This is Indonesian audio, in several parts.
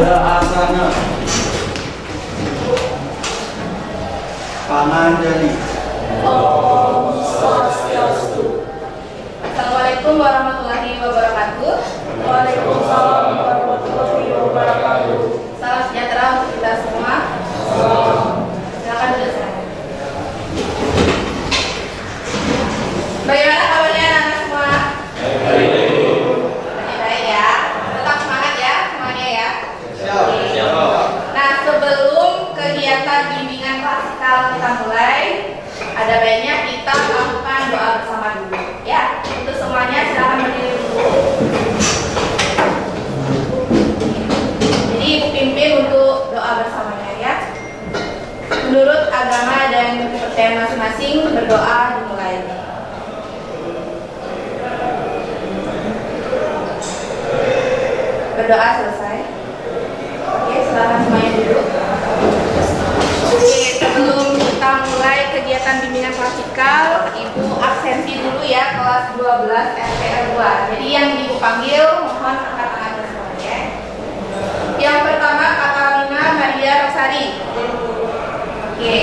Pada asana. Pananjali. Om Swastiastu. Assalamualaikum warahmatullahi wabarakatuh. Waalaikumsalam warahmatullahi wabarakatuh. Salam sejahtera untuk kita semua. Silakan duduk saya. Bagaimana kabarnya anak-anak semua? Baik ya. Tetap semangat ya semuanya ya. Siap. Nah, sebelum kegiatan bimbingan klasikal kita mulai, ada baiknya kita lakukan doa bersama dulu. Ya, untuk semuanya silakan berdiri dulu. Jadi Ibu pimpin untuk doa bersamanya ya. Menurut agama dan kepercayaan masing-masing, berdoa dimulai. Berdoa selesai. Oke, silakan semuanya duduk. Oke, sebelum kita mulai kegiatan bimbingan klasikal, Ibu absensi dulu ya kelas 12 SPR 2. Jadi yang Ibu panggil mohon angkat tangan bersama ya. Yang pertama Katalina Maria Rosari. Oke.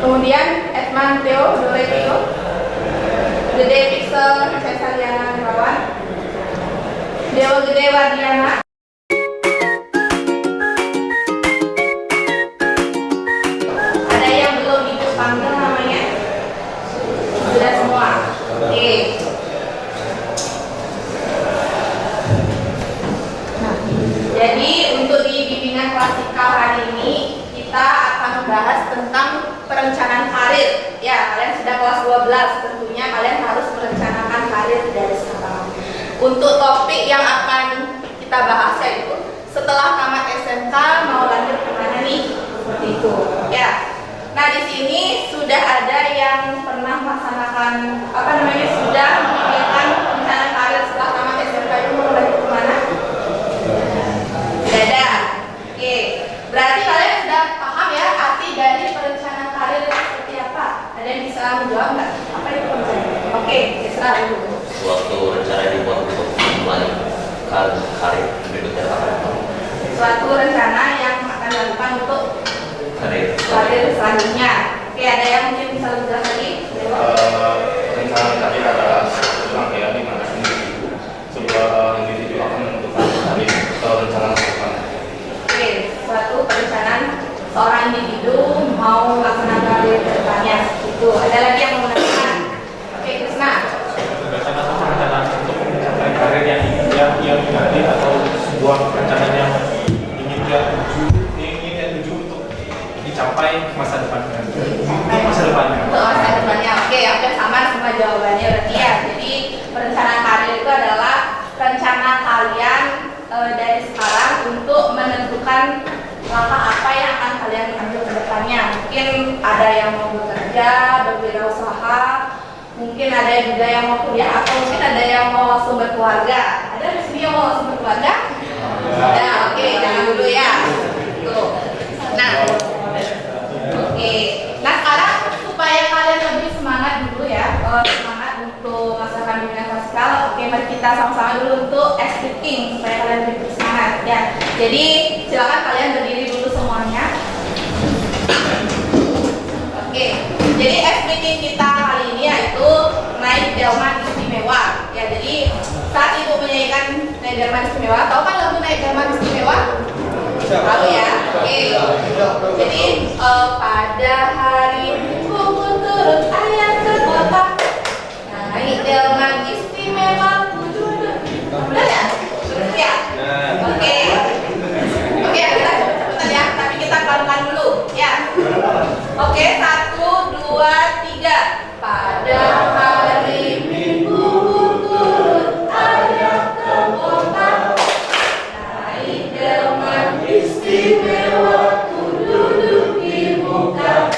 Kemudian Edman Theo Doretio. Gede Pixel Cesariana Rawan. Dewa Gede Wardiana. Ada yang belum Ibu panggil namanya? Sudah semua. Oke. Nah, jadi untuk di bimbingan klasikal hari ini kita akan membahas tentang perencanaan karir. Ya, kalian sudah kelas 12, tentunya kalian harus merencanakan karir dari sekarang. Untuk topik yang akan kita bahas yaitu setelah tamat SMK mau lanjut kemana nih? Seperti itu. Ya. Nah, di sini sudah ada yang pernah melaksanakan sudah memikirkan rencana karir setelah tamat SMK itu mau lanjut kemana? Sudah ada. Oke. Berarti kalian sudah paham ya arti dari perencanaan karir itu seperti apa? Ada yang bisa menjawab nggak? Apa itu perencanaan? Oke, Isra dulu. Suatu rencana dibuat untuk memulai karir berikutnya apa? Suatu rencana yang akan dilakukan untuk Karir. selanjutnya. Oke, ada yang mungkin bisa lebih jelas lagi? Rencana tadi adalah suatu rangkaian di mana sebuah individu akan menentukan karir atau rencana masa depan. Oke, suatu perencanaan seorang individu mau melaksanakan karir ke depannya. Itu. Ada lagi yang mau menanyakan? Oke, Krisna. Perencanaan untuk mencapai karir yang diganti atau sebuah perencanaan yang ingin dia tuju untuk dicapai masa depannya. Untuk masa depannya. Untuk masa depannya. Oke, hampir sama semua jawabannya berarti ya. Jadi perencanaan karir itu adalah rencana kalian dari sekarang untuk menentukan langkah apa yang akan kalian ambil ke depannya. Mungkin ada yang mau bekerja, berwirausaha, mungkin ada juga yang mau kuliah, atau mungkin ada yang mau langsung berkeluarga. Ada di sini yang mau langsung berkeluarga? Ada. Oke, jangan dulu ya. Tuh. Nah, oke. Nah, sekarang supaya kalian lebih semangat dulu ya, semangat untuk melaksanakan bimbingan klasikal. Oke, mari kita sama-sama dulu untuk speaking supaya kalian lebih bersemangat ya. Jadi silakan kalian berdiri dulu semuanya. Oke, jadi speaking kita kali ini yaitu naik delman istimewa. Ya, jadi saat Ibu menyanyikan naik delman istimewa, tahu kan lagu naik delman istimewa? Tahu ya? Oke. Jadi pada hari Minggu menurut ayat ke kota naik delman istimewa duduk. Benar ya? Ya. Oke. Oke, kita cepet-cepetan ya. Tapi kita pelan-pelan dulu ya. Oke, 1, 2, 3. Pada hari Minggu turut ayat ke kota naik delman istimewa ku duduk di muka.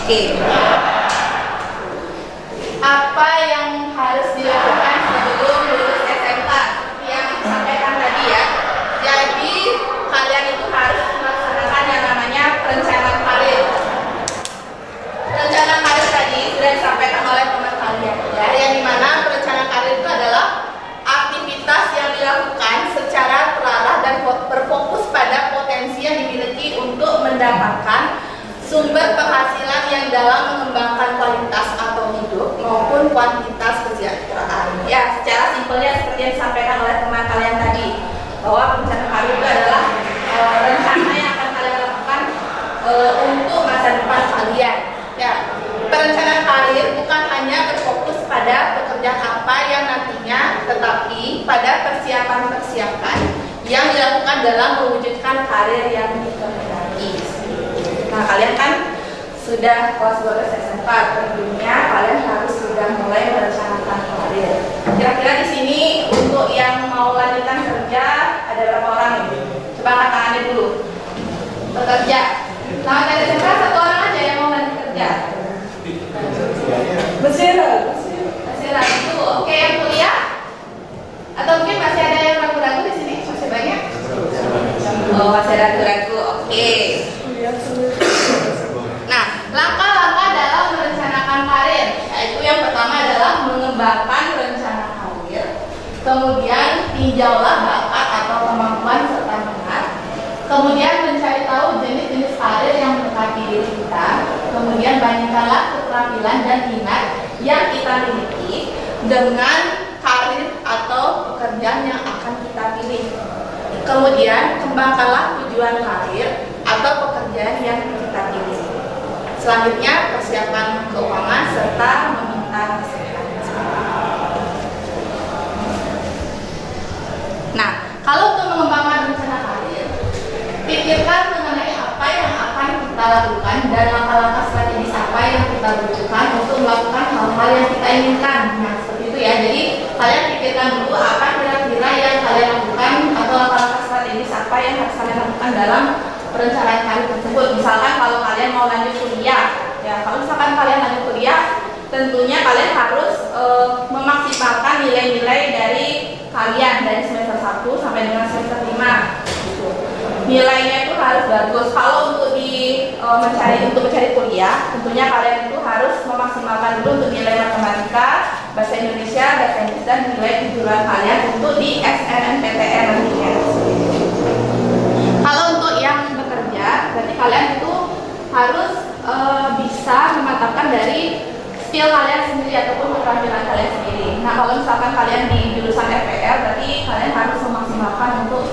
Oke. Apa yang harus dilakukan sebelum lulus SMK? Yang disampaikan tadi ya. Jadi kalian itu harus melaksanakan yang namanya perencanaan karir. Perencanaan karir tadi sudah disampaikan oleh teman kalian ya, yang dimana perencanaan karir itu adalah aktivitas yang dilakukan secara terarah dan berfokus pada potensi yang dimiliki untuk mendapatkan sumber penghasilan yang dalam mengembangkan kualitas atau hidup maupun kuantitas kesejahteraan. Ya, secara simpelnya seperti yang disampaikan oleh teman kalian tadi, bahwa perencanaan karir itu adalah rencana yang akan kalian lakukan untuk masa depan kalian. Ya, perencanaan karir bukan hanya berfokus pada pekerjaan apa yang nantinya, tetapi pada persiapan-persiapan yang dilakukan dalam mewujudkan karir yang dikehendaki. Nah, kalian kan sudah kelas 12 SMK, tentunya kalian harus sudah mulai merencanakan karir. Kira-kira di sini untuk yang mau lanjutkan kerja ada berapa orang ini? Coba angkat tangannya dulu. Bekerja. Nah, dari SMK satu orang aja yang mau lanjut kerja. Bersira itu. Oke, yang kuliah? Atau mungkin masih ada yang ragu-ragu di sini? Masih banyak? Oh, masih ragu-ragu. Oke. Nah, langkah-langkah dalam merencanakan karir, yaitu yang pertama adalah mengembangkan rencana karir, kemudian tinjaulah bakat atau kemampuan serta minat, kemudian mencari tahu jenis-jenis karir yang mendekati diri kita, kemudian bandingkanlah keterampilan dan minat yang kita miliki dengan karir atau pekerjaan yang akan kita pilih. Kemudian kembangkanlah tujuan karir atau pekerjaan yang kita pilih. Selanjutnya persiapan keuangan serta meminta nasihat. Nah, kalau untuk mengembangkan rencana karir, pikirkan mengenai apa yang akan kita lakukan dan langkah-langkah strategis apa yang kita butuhkan untuk melakukan hal-hal yang kita inginkan. Nah, seperti itu ya. Jadi kalian pikirkan dulu apa kira-kira yang kalian lakukan atau langkah-langkah strategis apa yang harus kalian lakukan dalam perencanaan karir tersebut. Misalkan kalau kalian mau lanjut kuliah, ya kalau misalkan kalian lanjut kuliah, tentunya kalian harus memaksimalkan nilai-nilai dari kalian dari semester 1 sampai dengan semester 5 gitu. Nilainya itu harus bagus. Kalau untuk mencari kuliah, tentunya kalian itu harus memaksimalkan dulu untuk nilai matematika, bahasa Indonesia, bahasa Inggris, dan nilai kejuruan kalian untuk di SNMPTN nantinya. Kalau untuk yang bekerja, berarti kalian itu harus bisa memantapkan dari skill kalian sendiri ataupun keterampilan kalian sendiri. Nah, kalau misalkan kalian di jurusan FPL, berarti kalian harus memaksimalkan untuk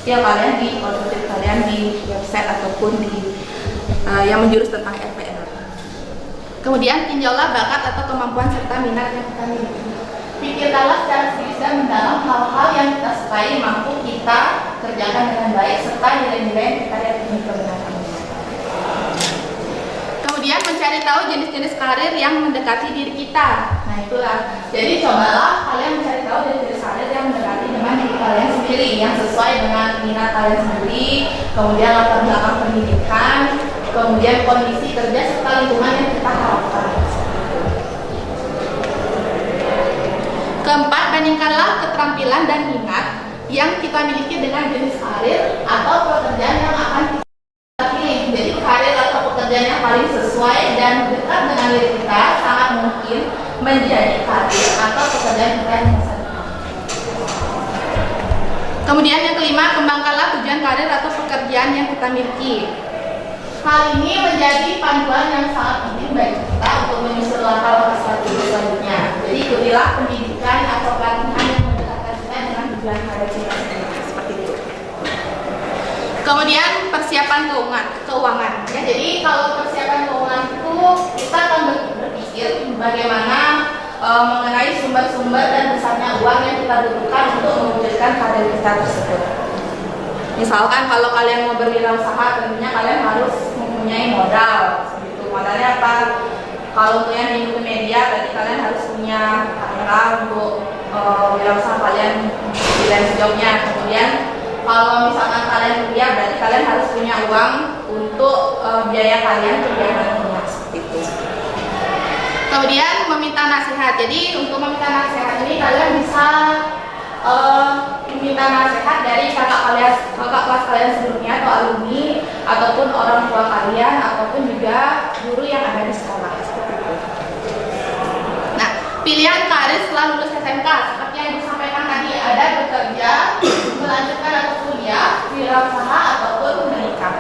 skill kalian di konsultif kalian di website ataupun di yang menjurus tentang FPL. Kemudian tinjaulah bakat atau kemampuan serta minat yang kita miliki. Pikirkanlah secara serius dan mendalam hal-hal yang kita sukai mampu kita kerjakan dengan baik serta nilai-nilai yang kita yakini kebenaran. Kemudian mencari tahu jenis-jenis karir yang mendekati diri kita. Nah, itulah. Jadi cobalah kalian mencari tahu jenis-jenis karir yang mendekati dengan diri kalian sendiri, yang sesuai dengan minat kalian sendiri, kemudian latar belakang pendidikan, kemudian kondisi kerja serta lingkungan yang kita harapkan. Keempat, bandingkanlah keterampilan dan minat yang kita miliki dengan jenis karir atau pekerjaan yang akan kita pilih. Jadi karir atau pekerjaan yang paling sesuai dan dekat dengan diri kita sangat mungkin menjadi karir atau pekerjaan kita yang masa depan. Kemudian yang kelima, kembangkanlah tujuan karir atau pekerjaan yang kita miliki. Hal ini menjadi panduan yang sangat penting bagi kita untuk menyusun langkah-langkah strategi selanjutnya. Jadi ikutilah pendidikan atau pelatihan yang mendekatkan kita dengan tujuan karir kita sendiri. Seperti itu. Kemudian persiapan keuangan. Ya, jadi kalau persiapan keuangan itu kita akan berpikir bagaimana mengenai sumber-sumber dan besarnya uang yang kita butuhkan untuk mewujudkan karir kita tersebut. Misalkan kalau kalian mau berwirausaha, tentunya kalian harus mempunyai modal. Gitu. Modalnya apa? Kalau untuk yang di multimedia, berarti kalian harus punya kamera untuk wirausaha kalian freelance jobnya. Kemudian kalau misalkan kalian kuliah, berarti kalian harus punya uang untuk biaya kalian kuliah nantinya seperti itu. Kemudian meminta nasihat. Jadi untuk meminta nasihat ini kalian bisa meminta nasihat dari kakak kelas kalian sebelumnya atau alumni ataupun orang tua kalian ataupun juga guru yang ada di sekolah seperti itu. Nah, pilihan karir setelah lulus SMK seperti yang disampaikan tadi ada bekerja, melanjutkan atau kuliah, wirausaha ataupun menikah.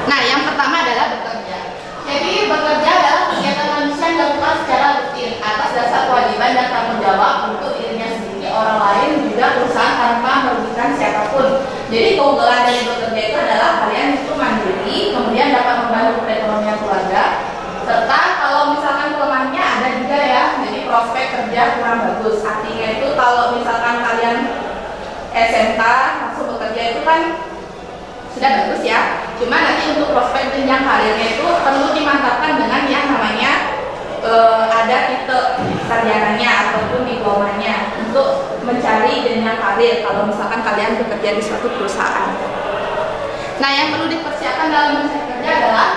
Nah, yang pertama adalah bekerja. Jadi bekerja adalah kegiatan manusia yang dilakukan secara rutin atas dasar kewajiban dan tanggung jawab untuk dirinya sendiri, orang lain, juga perusahaan tanpa merugikan siapapun. Jadi keunggulan dari bekerja itu adalah kalian itu mandiri, kemudian dapat membantu perekonomian keluarga, serta kalau misalkan kelemahannya ada juga ya, jadi prospek kerja kurang bagus. Artinya itu kalau misalkan kalian SMK langsung bekerja itu kan sudah bagus ya, cuma nanti untuk prospek jenjang karirnya itu perlu dimantapkan dengan yang namanya ada titel sarjananya ataupun diplomanya untuk mencari jenjang karir kalau misalkan kalian bekerja di suatu perusahaan. Nah, yang perlu dipersiapkan dalam mencari kerja adalah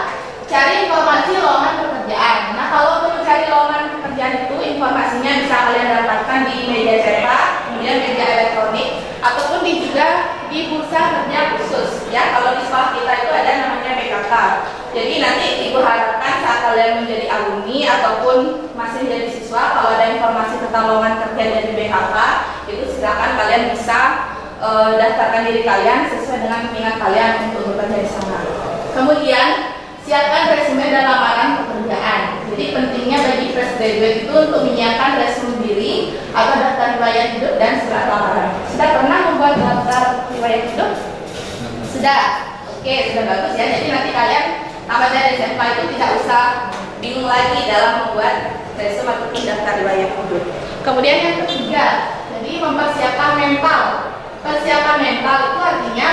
cari informasi lowongan pekerjaan. Nah, kalau untuk mencari lowongan pekerjaan itu informasinya bisa kalian dapatkan di media cetak, kemudian media elektronik, ataupun juga di bursa kerja khusus ya. Kalau di sekolah kita itu ada namanya BKK. Jadi nanti ibu harapkan saat kalian menjadi alumni ataupun masih menjadi siswa, kalau ada informasi tentang lowongan kerja dari BKK itu silakan kalian bisa daftarkan diri kalian sesuai dengan minat kalian untuk bekerja di sana. Kemudian siapkan resume dan lamaran pekerjaan. Jadi pentingnya bagi fresh graduate itu untuk menyiapkan resume diri atau daftar riwayat hidup dan surat lamaran. Sudah pernah membuat daftar riwayat hidup? Sudah. Oke, sudah bagus ya. Jadi nanti kalian tamat dari SMK itu tidak usah bingung lagi dalam membuat resume ataupun daftar riwayat hidup. Kemudian yang ketiga, jadi mempersiapkan mental. Persiapan mental itu artinya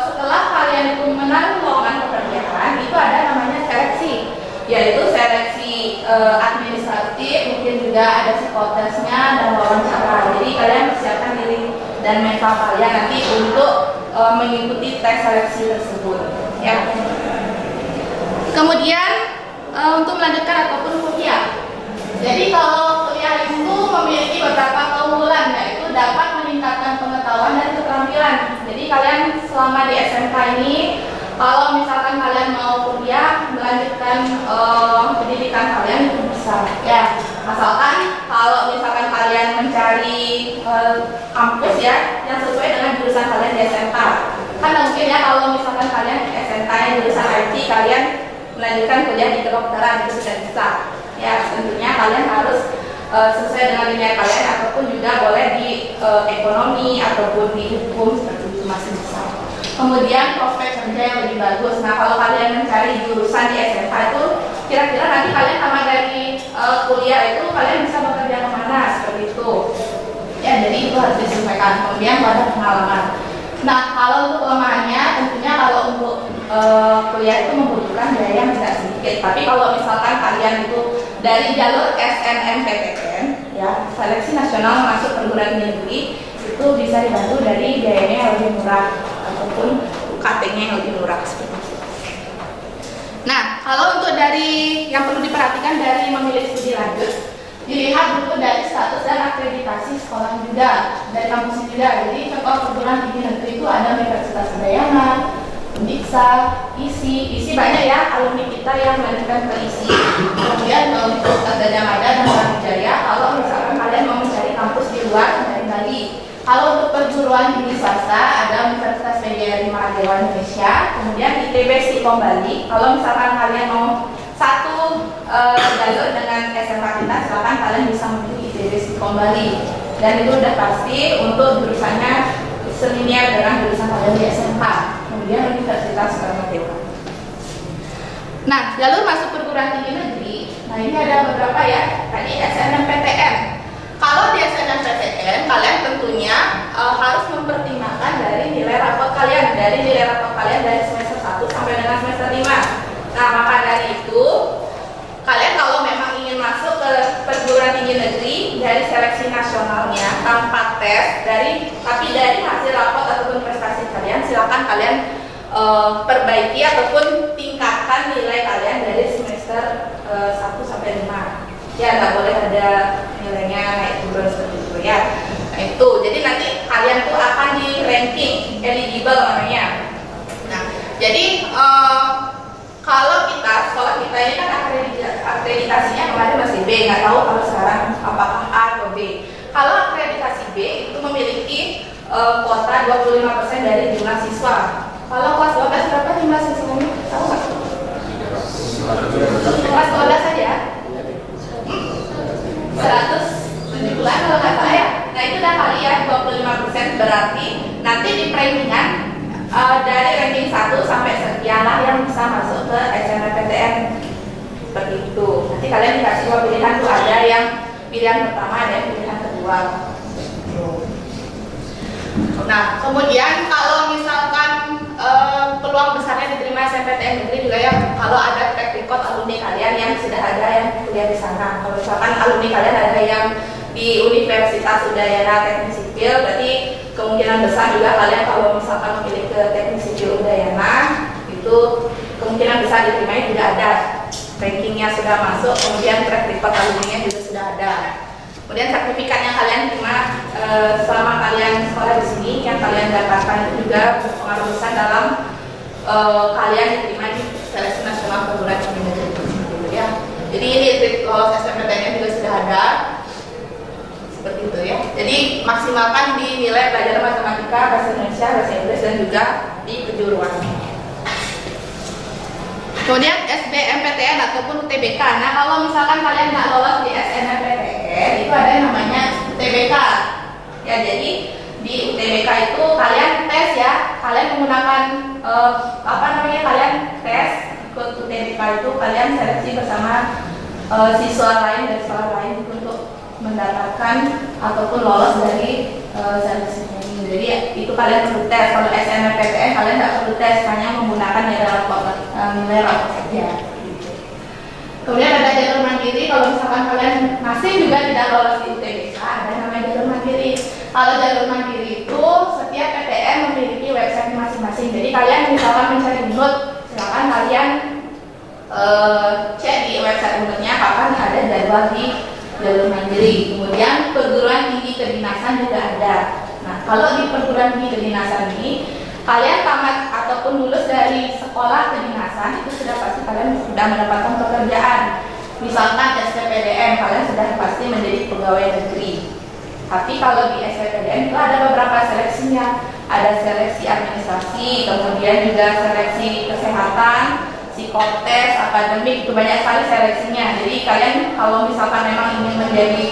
setelah kalian itu menaruh lowongan pekerjaan itu ada namanya seleksi, yaitu seleksi administratif, mungkin juga ada psikotesnya dan wawancara. Jadi kalian persiapkan diri dan mental kalian nanti untuk mengikuti tes seleksi tersebut ya. Kemudian untuk melanjutkan ataupun kuliah. Jadi kalau kuliah itu memiliki beberapa keunggulan, yaitu dapat meningkatkan pengetahuan dan keterampilan. Jadi kalian selama di SMK ini, kalau misalkan kalian mau kuliah, melanjutkan pendidikan kalian itu bisa ya. Asalkan kalau misalkan kalian mencari kampus ya yang sesuai dengan jurusan kalian di SMK. Kan mungkin ya kalau misalkan kalian di SMK yang jurusan IT, kalian melanjutkan kuliah di kedokteran itu sudah bisa. Ya, tentunya kalian harus sesuai dengan nilai kalian ataupun juga boleh di ekonomi ataupun di hukum seperti itu masih bisa. Kemudian prospek kerja yang lebih bagus. Nah, kalau kalian mencari jurusan di SMK itu kira-kira nanti kalian tamat dari kuliah itu kalian bisa bekerja kemana seperti itu. Ya, jadi itu harus disampaikan. Kemudian pada pengalaman. Nah, kalau untuk kelemahannya tentunya kalau untuk kuliah itu membutuhkan biaya yang tidak sedikit. Tapi kalau misalkan kalian itu dari jalur SNMPTN ya, seleksi nasional masuk perguruan tinggi negeri, itu bisa dibantu dari biayanya yang lebih murah ataupun UKT-nya yang lebih murah seperti itu. Nah, kalau untuk dari yang perlu diperhatikan dari memilih studi lanjut, dilihat dulu dari status dan akreditasi sekolah juga, dari kampusnya juga. Jadi contoh perguruan tinggi negeri itu ada Universitas Udayana, Undiksa, ISI banyak ya alumni kita yang melanjutkan ke ISI. Kemudian Universitas Gadjah Mada dan Brawijaya kalau misalkan kalian mau mencari kampus di luar dari Bali. Kalau untuk perguruan tinggi swasta ada Universitas PGRI Mahadéwa Indonesia, kemudian ITB Stikom Bali. Kalau misalkan kalian mau satu jalur dengan SMK kita, silakan kalian bisa memilih ITB Stikom Bali. Dan itu udah pasti untuk jurusannya selinier dengan jurusan kalian di SMK. Kemudian Universitas Brawijaya. Nah, jalur masuk perguruan tinggi negeri. Nah, ini ada beberapa ya. Tadi SNMPTN. Kalau di SNMPTN, kalian tentunya harus mempertimbangkan dari nilai rapot kalian, dari semester 1 sampai dengan semester 5. Nah, maka dari itu, kalian kalau memang ingin masuk ke perguruan tinggi negeri dari seleksi nasionalnya tanpa tes, tapi dari hasil rapot ataupun prestasi kalian, silakan kalian perbaiki ataupun tingkatkan nilai kalian dari semester 1 sampai 5. Ya, nggak boleh ada nilainya naik turun seperti itu ya. Nah itu, jadi nanti kalian tuh akan di ranking eligible namanya. Nah, jadi kalau kita sekolah kita ini kan akreditasinya kemarin masih B, nggak tahu kalau sekarang apakah A atau B. Kalau akreditasi B itu memiliki kuota 25% dari jumlah siswa. Kalau kelas 12 berapa jumlah siswanya? Tahu nggak? Kelas 12 saja. 170-an kalau nggak salah ya. Nah itu udah kali ya 25%, berarti nanti di perankingan dari ranking 1 sampai sekian lah yang bisa masuk ke SNMPTN seperti itu. Nanti kalian dikasih dua pilihan tuh, ada yang pilihan pertama, ada yang pilihan kedua. Nah kemudian kalau misalkan peluang besarnya diterima SNMPTN negeri juga ya kalau ada track record alumni kalian yang sudah ada yang kuliah di sana. Kalau misalkan alumni kalian ada yang di Universitas Udayana Teknik Sipil, berarti kemungkinan besar juga kalian kalau misalkan memilih ke Teknik Sipil Udayana itu kemungkinan besar diterima juga ada, rankingnya sudah masuk, kemudian track record alumni juga sudah ada. Kemudian sertifikat yang kalian terima selama kalian sekolah di sini yang kalian dapatkan itu juga berpengaruh besar dalam kalian diterima di seleksi nasional perguruan tinggi negeri gitu ya. Jadi ini lolos SNMPTN juga sudah ada seperti itu ya. Jadi maksimalkan di nilai pelajaran matematika, bahasa Indonesia, bahasa Inggris dan juga di kejuruan. Kemudian SBMPTN ataupun UTBK. Nah kalau misalkan kalian nggak lolos di SNMPTN itu ada yang namanya UTBK. Ya jadi di UTBK itu kalian tes ya, kalian menggunakan kalian tes ikut UTBK itu kalian seleksi bersama siswa lain dari sekolah lain untuk mendapatkan ataupun lolos dari seleksi ini. Jadi itu kalian perlu tes. Kalau SNMPTN kalian tidak perlu tes, hanya menggunakan nilai rapor saja. Kemudian ada jalur mandiri. Kalau misalkan kalian masih juga tidak lolos di UTBK, ada namanya jalur mandiri. Kalau jalur mandiri itu setiap PTN memiliki website masing-masing. Jadi kalian misalkan mencari unit, silakan kalian cek di website unitnya kapan ada jadwal di jalur mandiri. Kemudian perguruan tinggi kedinasan juga ada. Nah, kalau di perguruan tinggi kedinasan ini kalian tamat ataupun lulus dari sekolah kedinasan itu sudah pasti kalian sudah mendapatkan pekerjaan. Misalkan SPPDN kalian sudah pasti menjadi pegawai negeri. Tapi kalau di SPPDN itu ada beberapa seleksinya. Ada seleksi administrasi, kemudian juga seleksi kesehatan, psikotes, akademik, itu banyak sekali seleksinya. Jadi kalian kalau misalkan memang ingin menjadi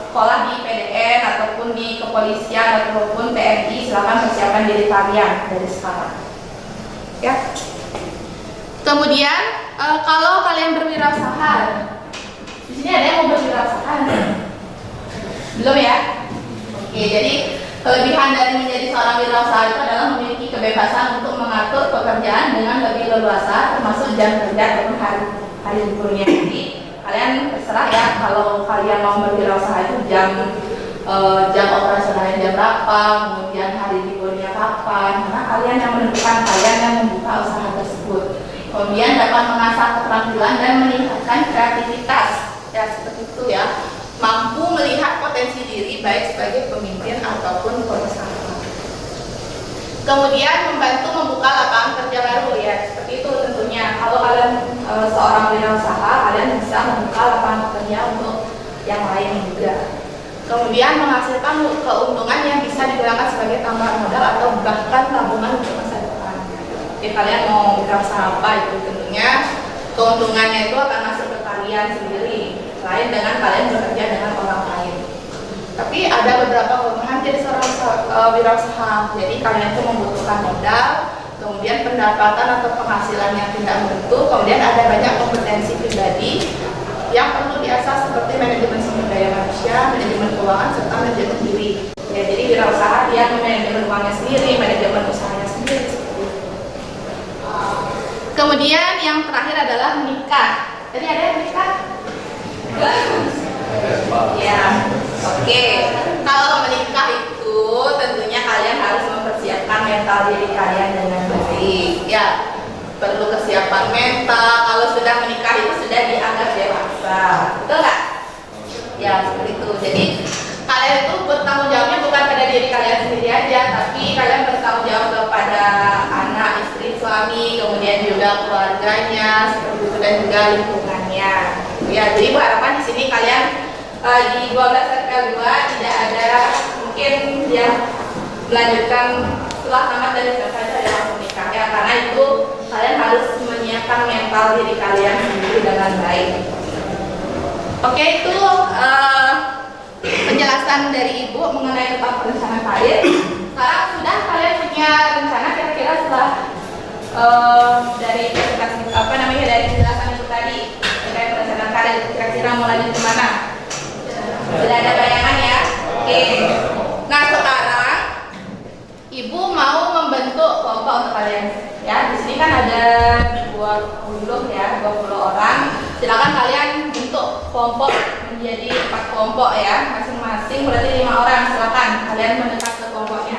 sekolah di PDN ataupun di kepolisian ataupun TNI, silakan persiapkan diri kalian dari sekarang. Ya. Kemudian kalau kalian berwirausaha, di sini ada yang mau berwirausaha? Belum ya? Oke, jadi kelebihan dari menjadi seorang wirausaha itu adalah memiliki kebebasan untuk mengatur pekerjaan dengan lebih leluasa, termasuk jam kerja ataupun hari liburnya. Jadi kalian terserah ya kalau kalian mau berwirausaha itu jam operasionalnya jam berapa, kemudian hari liburnya kapan. Karena kalian yang menentukan, kalian yang membuka usaha tersebut. Kemudian dapat mengasah keterampilan dan meningkatkan kreativitas. Ya seperti itu ya. Mampu melihat potensi diri baik sebagai pemimpin ataupun pengusaha. Kemudian membantu membuka lapangan kerja baru ya, seperti itu tentunya. Kalau kalian seorang wirausaha, kalian bisa membuka lapangan kerja untuk yang lain juga. Kemudian menghasilkan keuntungan yang bisa digunakan sebagai tambahan modal atau bahkan tabungan untuk masa depan. Jadi kalian mau wirausaha apa itu tentunya keuntungannya itu akan masuk ke kalian sendiri, lain dengan kalian bekerja dengan orang lain. Tapi ada beberapa kelemahan jadi seorang wirausaha. Jadi kalian itu membutuhkan modal, kemudian pendapatan atau penghasilan yang tidak menentu, kemudian ada banyak kompetensi pribadi yang perlu diasah seperti manajemen sumber daya manusia, manajemen keuangan, serta manajemen diri. Ya, jadi wirausaha dia manajemen uangnya sendiri, manajemen usahanya sendiri. Kemudian yang terakhir adalah menikah. Jadi ada yang menikah? Ya, oke. Kalau menikah itu tentunya kalian harus mempersiapkan mental diri kalian dengan baik. ya perlu kesiapan mental. Kalau sudah menikah itu sudah dianggap dewasa, betul nggak? Ya seperti itu. Jadi kalian itu bertanggung jawabnya bukan pada diri kalian sendiri aja, tapi kalian bertanggung jawab kepada anak, istri, suami, kemudian juga keluarganya, seperti itu, dan juga lingkungannya. Ya, jadi harapan di sini kalian di 12 RK 2 tidak ada mungkin yang melanjutkan setelah tamat dari selesai dari langsung nikah ya, karena itu kalian harus menyiapkan mental diri kalian sendiri dengan baik. Oke, itu penjelasan dari Ibu mengenai tentang perencanaan karir. Sekarang sudah kalian punya rencana kira-kira setelah dari presentasi dari penjelasan itu tadi terkait perencanaan karir, kira-kira mau lanjut kemana? Sudah ada bayangan ya? Oke. Nah sekarang Ibu mau membentuk kelompok untuk kalian. Ya, di sini kan ada 20 ya, 20 orang. Silakan kalian bentuk kelompok menjadi 4 kelompok ya, masing-masing berarti 5 orang. Silakan kalian mendekat ke kelompoknya.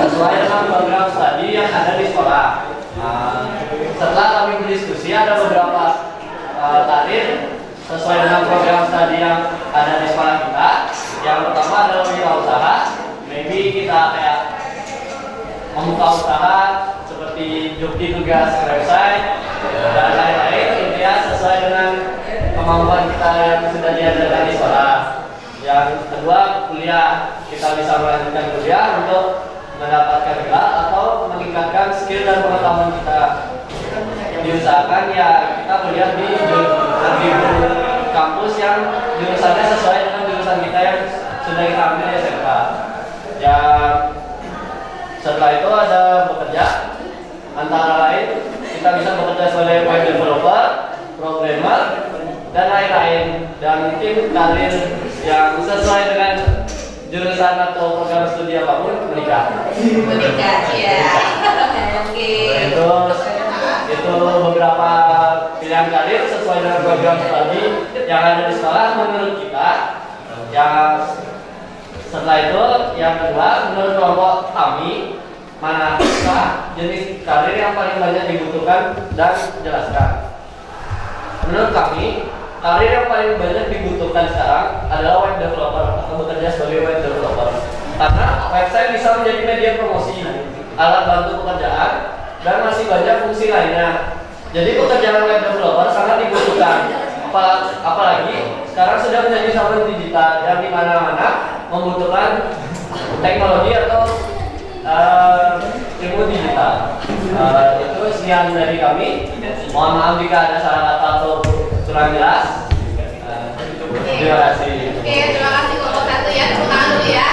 Sesuai dengan program studi yang ada di sekolah. Setelah kami berdiskusi, ada beberapa karir sesuai dengan program studi yang ada di sekolah kita. Yang pertama adalah wirausaha. Maybe kita kayak membuka usaha seperti jukti tugas website dan lain-lain. Intinya sesuai dengan kemampuan kita yang sudah diajarkan di sekolah. Yang kedua, kuliah. Kita bisa melanjutkan kuliah untuk mendapatkan gelar atau meningkatkan skill dan pengetahuan kita. Diusahakan ya kita kuliah di kampus yang jurusannya sesuai dengan jurusan kita yang sudah kita ambil di SMK. Ya, setelah itu ada bekerja, antara lain kita bisa bekerja sebagai web developer, programmer, dan lain-lain. Dan mungkin karir yang sesuai dengan jurusan atau program studi apapun, menikah. Menikah, ya. Oke. Itu beberapa pilihan karir sesuai dengan program studi yang ada di sekolah menurut kita. Yang setelah itu, yang kedua, menurut kelompok kami, manakah jenis karir yang paling banyak dibutuhkan dan jelaskan. Menurut kami, karir yang paling banyak dibutuhkan sekarang adalah web developer atau bekerja sebagai web developer. Karena website bisa menjadi media promosi, alat bantu pekerjaan, dan masih banyak fungsi lainnya. Jadi pekerjaan web developer sangat dibutuhkan. Apalagi sekarang sudah menjadi zaman digital yang dimana-mana membutuhkan teknologi atau ilmu digital. Itu sekian dari kami. Mohon maaf jika ada salah kata atau kurang jelas. Terima kasih. Oke, terima kasih kelompok 1 ya. Tepuk tangan dulu ya.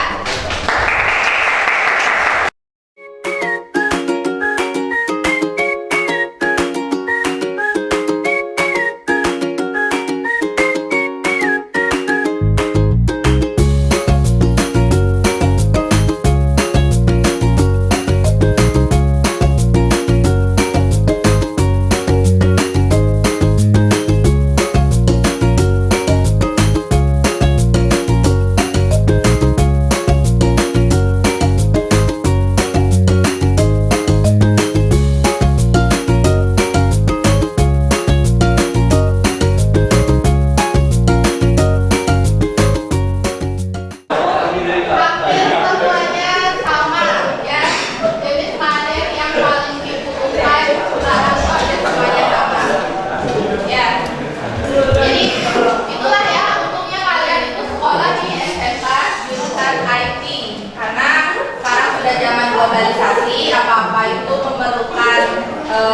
jurusan IT karena sekarang sudah zaman globalisasi, apa-apa itu memerlukan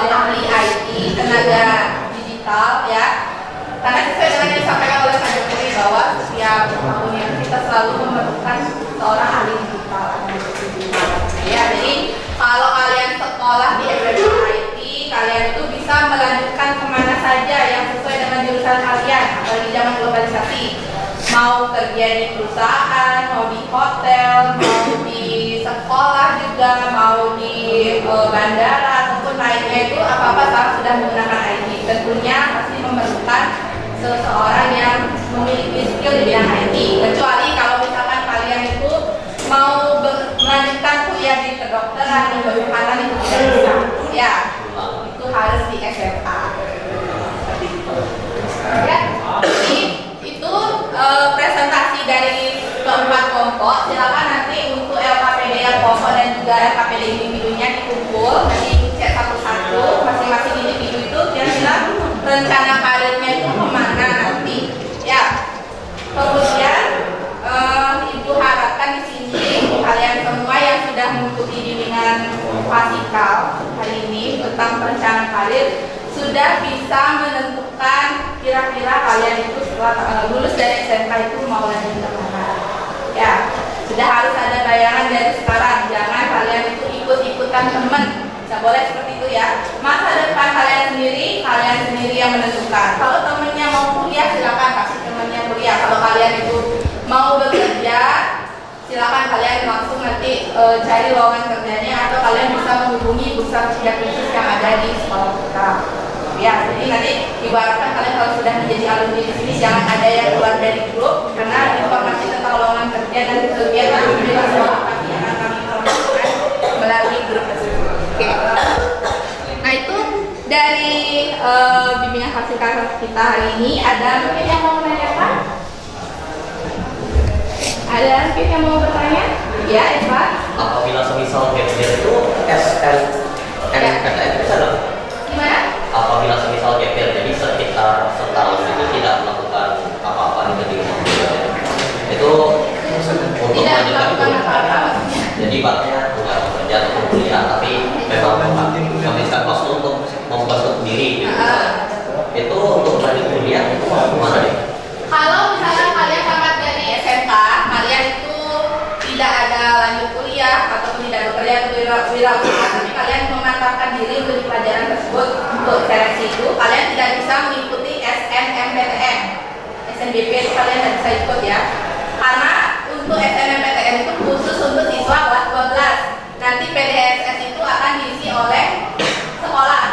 ahli IT, tenaga digital ya. Karena sesuai dengan yang disampaikan oleh Pak Jokowi bahwa setiap tahunnya kita selalu memerlukan seorang ahli digital. Ya, jadi kalau kalian sekolah di SMK IT, kalian itu bisa melanjutkan kemana saja yang sesuai dengan jurusan kalian, apalagi zaman globalisasi. Mau kerja di perusahaan, mau di hotel, mau di sekolah juga, mau di bandara ataupun lainnya itu apa-apa sekarang sudah menggunakan IT. Tentunya pasti memerlukan seseorang yang memiliki skill di bidang IT. Kecuali kalau misalkan kalian itu mau melanjutkan kuliah di kedokteran, di kesehatan itu tidak bisa. Ya, itu harus di SMA. Ya, jadi itu presentasi dari keempat kelompok. Silakan nanti untuk LKPD yang kelompok dan juga LKPD individunya dikumpul, nanti cek satu-satu masing-masing individu itu kira-kira rencana karirnya itu kemana nanti. Ya, kemudian ibu harapkan di sini kalian semua yang sudah mengikuti bimbingan fasikal hari ini tentang perencanaan karir sudah bisa menentukan kira-kira kalian itu setelah lulus dari SMK itu mau lanjut ke mana. Ya, sudah harus ada bayangan dari sekarang. Jangan kalian itu ikut-ikutan teman. Tidak boleh seperti itu ya. Masa depan kalian sendiri yang menentukan. Kalau temennya mau kuliah, silakan kasih temennya kuliah. Kalau kalian itu mau bekerja, silakan kalian langsung nanti cari lowongan kerjanya atau kalian bisa menghubungi bursa kerja khusus yang ada di sekolah kita. Ya, jadi nanti ibaratkan kalian kalau sudah menjadi alumni di sini jangan ada yang keluar dari grup karena informasi tentang lowongan kerja dan kegiatan alumni sekolah pasti akan kami informasikan melalui grup tersebut. Oke. Nah itu dari bimbingan fasikal kita hari ini. Ada mungkin yang mau menanyakan? Ada mungkin yang mau bertanya? Ya, Eva. Apabila semisal gap year itu SNMPTN bisa dong? Gimana? Apabila semisal gap year, jadi sekitar setahun itu tidak melakukan apa-apa di rumah itu untuk Tidak melanjutkan melakukan itu. apa-apa maksudnya? Jadi ibaratnya bukan bekerja atau kuliah, tapi memang menghabiskan waktu untuk membantu diri. Itu untuk lanjut kuliah itu kemana deh? Kalau misalkan kalian tamat dari SMK, kalian itu tidak ada lanjut kuliah ataupun tidak bekerja atau wirausaha, tapi kalian memantapkan diri untuk di pelajaran tersebut untuk seleksi itu, kalian tidak bisa mengikuti SNMPTN, SNBP itu kalian tidak bisa ikut ya. Karena untuk SNMPTN itu khusus untuk siswa kelas 12. Nanti PDSS itu akan diisi oleh sekolah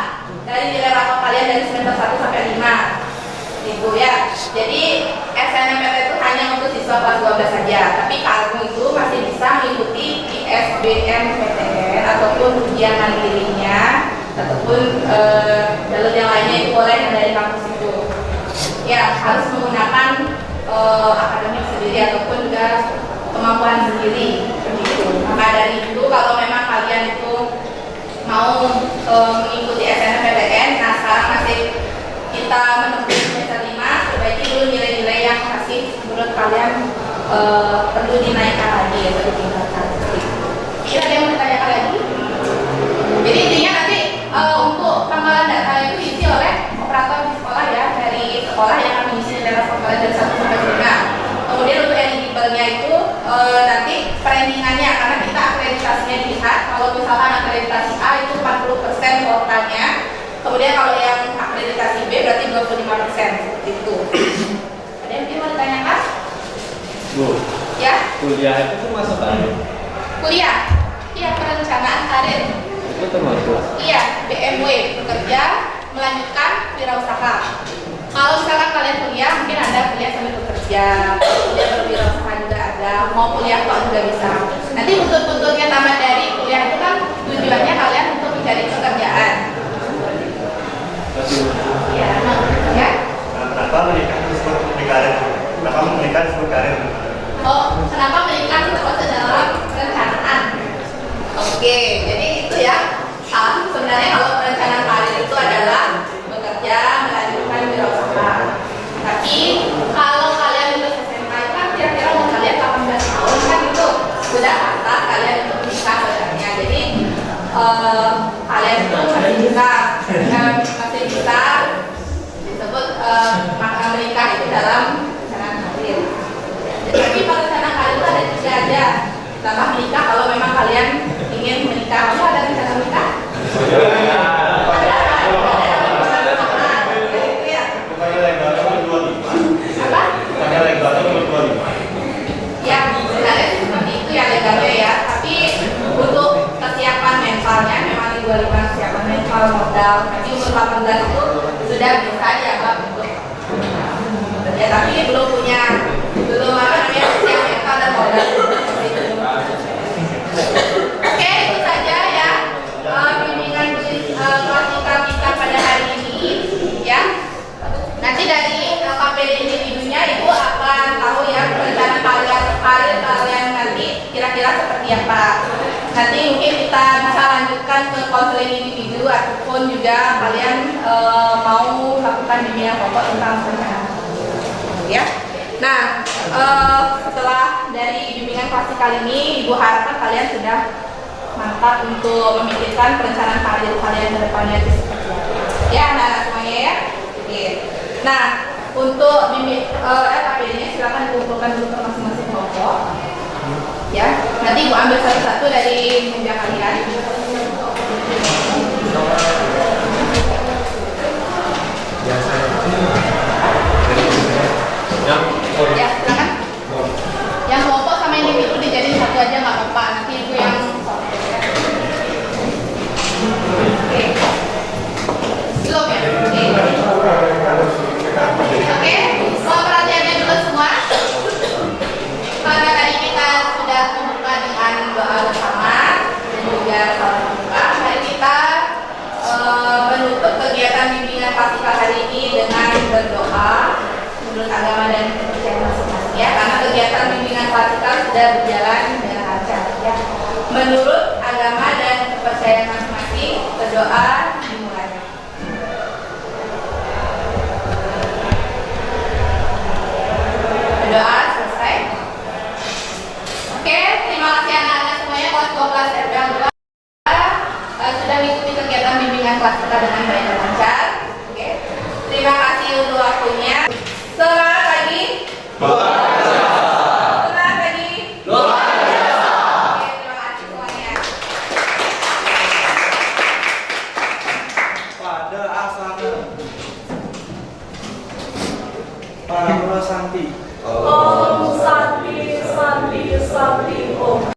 dari nilai rapor kalian dari semester 1 sampai 5 gitu ya. Jadi SNMPTN itu hanya untuk siswa kelas 12 saja. Tapi kamu itu masih bisa mengikuti ISBMPTN ataupun ujian mandirinya ataupun jalur yang lainnya itu boleh dari kampus itu. Ya, harus menggunakan akademik sendiri ataupun juga kemampuan sendiri begitu. Maka dari itu kalau memang kalian itu mau mengikuti SNMPTN, nah sekarang masih kita menempuh semester 5, perbaiki dulu nilai-nilai yang masih menurut kalian perlu dinaikkan lagi atau ditingkatkan. Kira ada yang mau ditanyakan lagi? Jadi intinya nanti untuk pengamalan data itu diisi oleh operator di sekolah ya, dari sekolah yang akan mengisi nilai rapor kalian dari 1 sampai 5. Kemudian untuk eligible-nya itu nanti perankingannya, karena kita akreditasinya dilihat. Kalau misalkan akreditasi A itu 40% kuotanya, kemudian kalau yang akreditasi B berarti 25% seperti itu. Ada yang mau ditanyakan? Bu, Ya? kuliah itu masuk karir? Kuliah? Iya, perencanaan karir. Itu termasuk? Iya, BMW, bekerja, melanjutkan wirausaha. Kalau misalkan kalian kuliah, mungkin Anda kuliah sambil bekerja, kuliah berwirausaha juga ada, mau kuliah kok juga bisa. Nanti buntut-buntutnya tamat dari kuliah itu kan tujuannya kalian untuk mencari pekerjaan. Ya, ya. Kenapa menikah disebut karir? Kenapa menikah disebut karir? Oh, kenapa menikah termasuk dalam perencanaan? Oke, jadi itu ya. Sebenarnya kalau perencanaan karir itu adalah bekerja, melanjutkan wirausaha. Tapi kalau kalian lulus SMA kan kira-kira umur kalian 18 tahun kan modal. Tapi umur 18 itu sudah bisa dianggap untuk ya, tapi belum apa namanya usia mental dan modal. Oke, itu saja ya bimbingan klasikal kita pada hari ini ya. Nanti dari KPD individunya Ibu akan tahu ya rencana karir kalian nanti kira-kira seperti apa. Nanti mungkin kita bisa lanjutkan ke konseling individu ataupun juga kalian mau lakukan bimbingan pokok tentang perencanaan ya. Nah, setelah dari bimbingan klasikal ini, Ibu harapkan kalian sudah mantap untuk memikirkan perencanaan karir kalian ke depannya itu seperti apa. Ya, anak-anak semuanya ya. Oke. Nah, untuk KPD-nya silakan dikumpulkan dulu ke masing-masing kelompok. Ya, nanti Ibu ambil satu-satu dari meja kalian. Ya, silakan. Yang kelompok sama individu dijadiin satu aja nggak apa-apa. Nanti Ibu yang oke. Belum ya? Oke, mau perhatiannya dulu semua. Karena tadi kita sudah membuka dengan doa bersama dan juga salam membuka. Mari kita menutup kegiatan bimbingan klasikal hari ini dengan berdoa menurut agama dan kepercayaan masing-masing ya. Karena kegiatan bimbingan klasikal sudah berjalan dengan lancar ya. Menurut agama dan kepercayaan masing-masing, berdoa dimulai. Berdoa selesai. Oke, terima kasih anak-anak semuanya kelas 12 RPL 2 sudah mengikuti kegiatan bimbingan klasikal dengan baik dan lancar. Oke, terima kasih untuk waktunya. Selamat pagi. Selamat pagi. Oke, terima kasih semuanya. Pada asana para Santi. Om Santi Santi Santi Om.